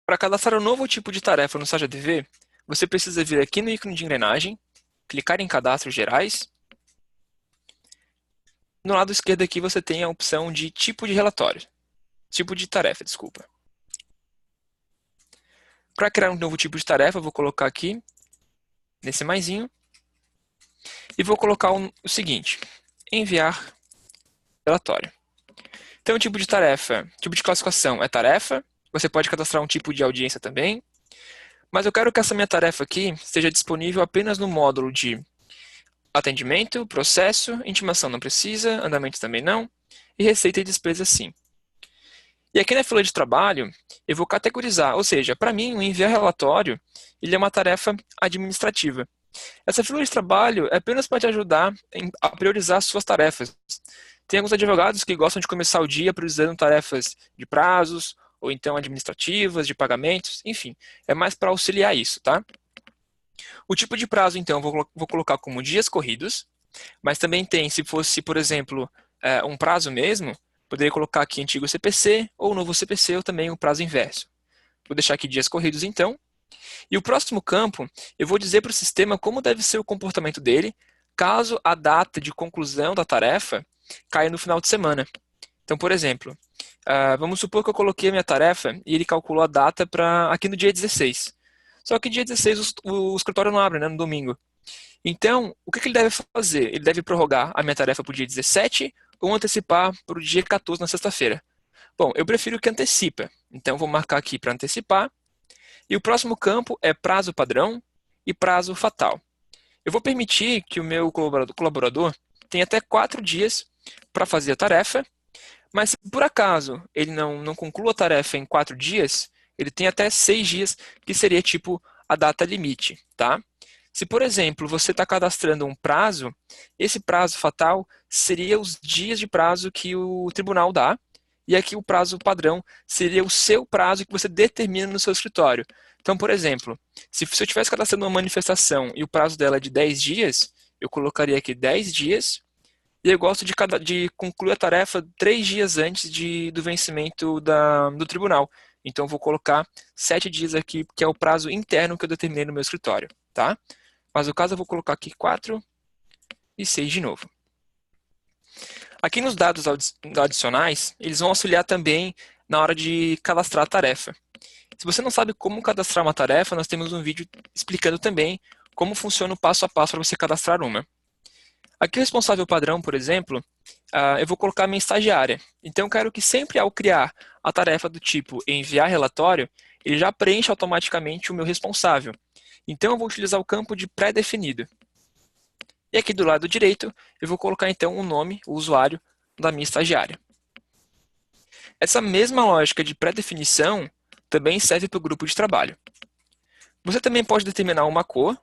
Para cadastrar um novo tipo de tarefa no SageADV, você precisa vir aqui no ícone de engrenagem, clicar em Cadastros Gerais. No lado esquerdo aqui você tem a opção de tipo de relatório, tipo de tarefa, desculpa. Para criar um novo tipo de tarefa, eu vou colocar aqui, nesse maisinho, e vou colocar o seguinte, enviar relatório. Então, o tipo de tarefa, tipo de classificação é tarefa, você pode cadastrar um tipo de audiência também, mas eu quero que essa minha tarefa aqui esteja disponível apenas no módulo de atendimento, processo, intimação não precisa, andamento também não, e receita e despesa sim. E aqui na fila de trabalho, eu vou categorizar, ou seja, para mim, o enviar relatório ele é uma tarefa administrativa. Essa fila de trabalho é apenas para te ajudar a priorizar suas tarefas. Tem alguns advogados que gostam de começar o dia priorizando tarefas de prazos, ou então administrativas, de pagamentos, enfim, é mais para auxiliar isso, tá? O tipo de prazo, então, eu vou colocar como dias corridos, mas também tem, se fosse, por exemplo, um prazo mesmo, poderia colocar aqui antigo CPC ou novo CPC ou também o prazo inverso. Vou deixar aqui dias corridos, então. E o próximo campo, eu vou dizer para o sistema como deve ser o comportamento dele, caso a data de conclusão da tarefa caia no final de semana. Então, por exemplo, vamos supor que eu coloquei a minha tarefa e ele calculou a data para aqui no dia 16. Só que dia 16 o escritório não abre, né, no domingo. Então, o que ele deve fazer? Ele deve prorrogar a minha tarefa para o dia 17 ou antecipar para o dia 14 na sexta-feira. Bom, eu prefiro que antecipa. Então, vou marcar aqui para antecipar. E o próximo campo é prazo padrão e prazo fatal. Eu vou permitir que o meu colaborador tenha até 4 dias para fazer a tarefa, mas se por acaso ele não conclua a tarefa em 4 dias, ele tem até 6 dias, que seria tipo a data limite, tá? Se, por exemplo, você está cadastrando um prazo, esse prazo fatal seria os dias de prazo que o tribunal dá, e aqui o prazo padrão seria o seu prazo que você determina no seu escritório. Então, por exemplo, se eu estivesse cadastrando uma manifestação e o prazo dela é de 10 dias, eu colocaria aqui 10 dias, e eu gosto de concluir a tarefa 3 dias antes do vencimento do tribunal. Então, eu vou colocar 7 dias aqui, que é o prazo interno que eu determinei no meu escritório, tá? Mas no caso eu vou colocar aqui 4 e 6 de novo. Aqui nos dados adicionais, eles vão auxiliar também na hora de cadastrar a tarefa. Se você não sabe como cadastrar uma tarefa, nós temos um vídeo explicando também como funciona o passo a passo para você cadastrar uma. Aqui o responsável padrão, por exemplo, eu vou colocar minha estagiária. Então eu quero que sempre ao criar a tarefa do tipo enviar relatório, ele já preencha automaticamente o meu responsável. Então eu vou utilizar o campo de pré-definido. E aqui do lado direito, eu vou colocar então o nome, o usuário da minha estagiária. Essa mesma lógica de pré-definição também serve para o grupo de trabalho. Você também pode determinar uma cor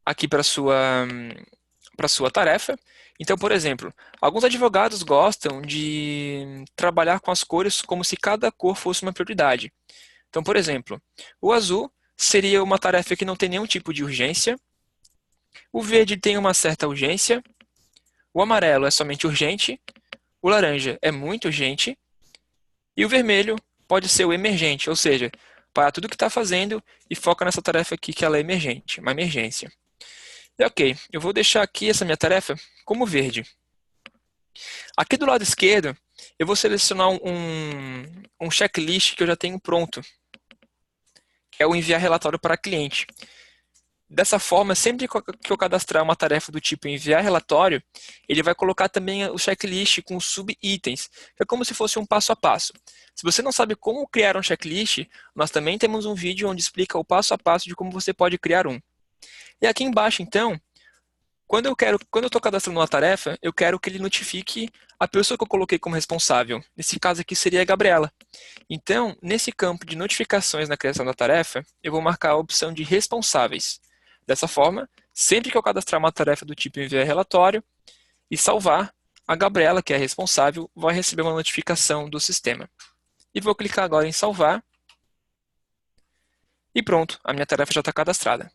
aqui para a sua tarefa. Então, por exemplo, alguns advogados gostam de trabalhar com as cores como se cada cor fosse uma prioridade. Então, por exemplo, o azul seria uma tarefa que não tem nenhum tipo de urgência, o verde tem uma certa urgência, o amarelo é somente urgente, o laranja é muito urgente, e o vermelho pode ser o emergente, ou seja, para tudo que está fazendo e foca nessa tarefa aqui que ela é emergente, uma emergência. E ok, eu vou deixar aqui essa minha tarefa como verde. Aqui do lado esquerdo, eu vou selecionar um checklist que eu já tenho pronto, que é o enviar relatório para cliente. Dessa forma, sempre que eu cadastrar uma tarefa do tipo enviar relatório, ele vai colocar também o checklist com sub-itens, que é como se fosse um passo a passo. Se você não sabe como criar um checklist, nós também temos um vídeo onde explica o passo a passo de como você pode criar um. E aqui embaixo, então, quando eu estou cadastrando uma tarefa, eu quero que ele notifique a pessoa que eu coloquei como responsável. Nesse caso aqui seria a Gabriela. Então, nesse campo de notificações na criação da tarefa, eu vou marcar a opção de responsáveis. Dessa forma, sempre que eu cadastrar uma tarefa do tipo enviar relatório e salvar, a Gabriela, que é a responsável, vai receber uma notificação do sistema. E vou clicar agora em salvar. E pronto, a minha tarefa já está cadastrada.